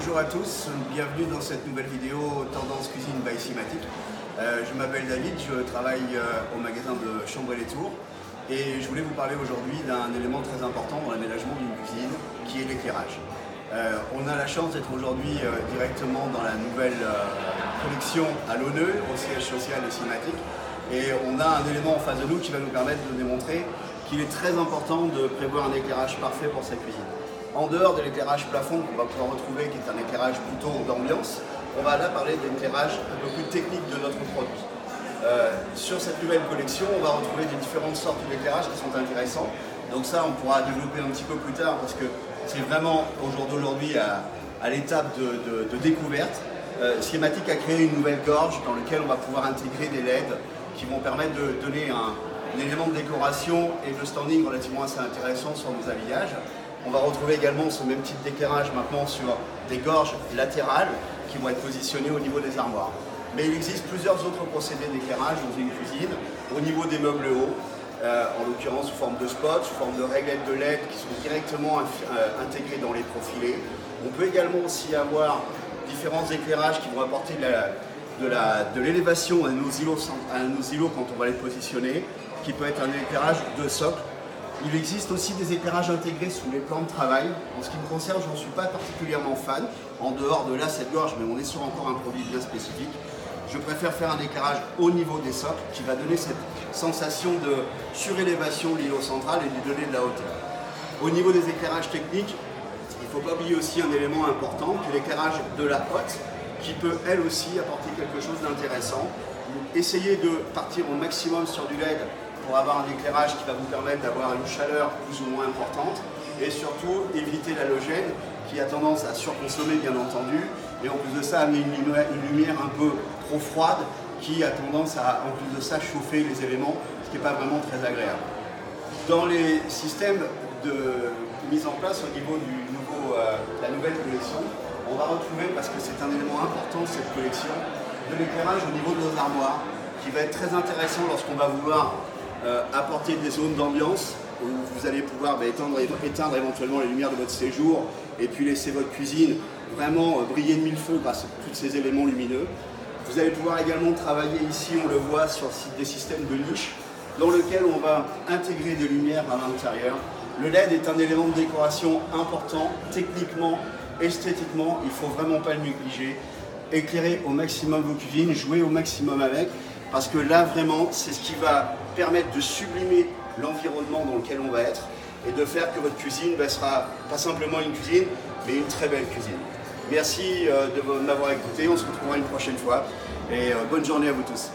Bonjour à tous, bienvenue dans cette nouvelle vidéo Tendance Cuisine by Simatic. Je m'appelle David, je travaille au magasin de Chambray-les-Tours et je voulais vous parler aujourd'hui d'un élément très important dans l'aménagement d'une cuisine qui est l'éclairage. On a la chance d'être aujourd'hui directement dans la nouvelle collection à l'ONE, au siège social de Simatic, et on a un élément en face de nous qui va nous permettre de démontrer qu'il est très important de prévoir un éclairage parfait pour sa cuisine. En dehors de l'éclairage plafond qu'on va pouvoir retrouver, qui est un éclairage plutôt d'ambiance, on va là parler d'éclairage un peu plus technique de notre produit. Sur cette nouvelle collection, on va retrouver des différentes sortes d'éclairage qui sont intéressants. Donc ça, on pourra développer un petit peu plus tard parce que c'est vraiment au jour d'aujourd'hui à l'étape de découverte. Simatic a créé une nouvelle gorge dans laquelle on va pouvoir intégrer des LED qui vont permettre de donner un élément de décoration et de standing relativement assez intéressant sur nos habillages. On va retrouver également ce même type d'éclairage maintenant sur des gorges latérales qui vont être positionnées au niveau des armoires. Mais il existe plusieurs autres procédés d'éclairage dans une cuisine au niveau des meubles hauts, en l'occurrence sous forme de spots, sous forme de réglettes de LED qui sont directement intégrées dans les profilés. On peut également aussi avoir différents éclairages qui vont apporter de l'élévation à nos îlots quand on va les positionner, qui peut être un éclairage de socle. Il existe aussi des éclairages intégrés sous les plans de travail. En ce qui me concerne, je n'en suis pas particulièrement fan, en dehors de là cette gorge, mais on est sur encore un produit bien spécifique. Je préfère faire un éclairage au niveau des socles qui va donner cette sensation de surélévation de l'îlot central et lui donner de la hauteur. Au niveau des éclairages techniques, il ne faut pas oublier aussi un élément important, qui est l'éclairage de la hotte, qui peut elle aussi apporter quelque chose d'intéressant. Essayez de partir au maximum sur du LED pour avoir un éclairage qui va vous permettre d'avoir une chaleur plus ou moins importante et surtout éviter l'halogène qui a tendance à surconsommer bien entendu et en plus de ça amener une lumière un peu trop froide qui a tendance à en plus de ça chauffer les éléments, ce qui n'est pas vraiment très agréable. Dans les systèmes de mise en place au niveau de la nouvelle collection, on va retrouver, parce que c'est un élément important de cette collection, de l'éclairage au niveau de nos armoires qui va être très intéressant lorsqu'on va vouloir apporter des zones d'ambiance où vous allez pouvoir éteindre éventuellement les lumières de votre séjour et puis laisser votre cuisine vraiment briller de mille feux grâce à tous ces éléments lumineux. Vous allez pouvoir également travailler ici, on le voit, sur des systèmes de niche dans lesquels on va intégrer des lumières à l'intérieur. Le LED est un élément de décoration important, techniquement, esthétiquement, il ne faut vraiment pas le négliger. Éclairer au maximum vos cuisines, jouer au maximum avec, parce que là vraiment c'est ce qui va permettre de sublimer l'environnement dans lequel on va être et de faire que votre cuisine sera pas simplement une cuisine mais une très belle cuisine. Merci de m'avoir écouté, on se retrouvera une prochaine fois et bonne journée à vous tous.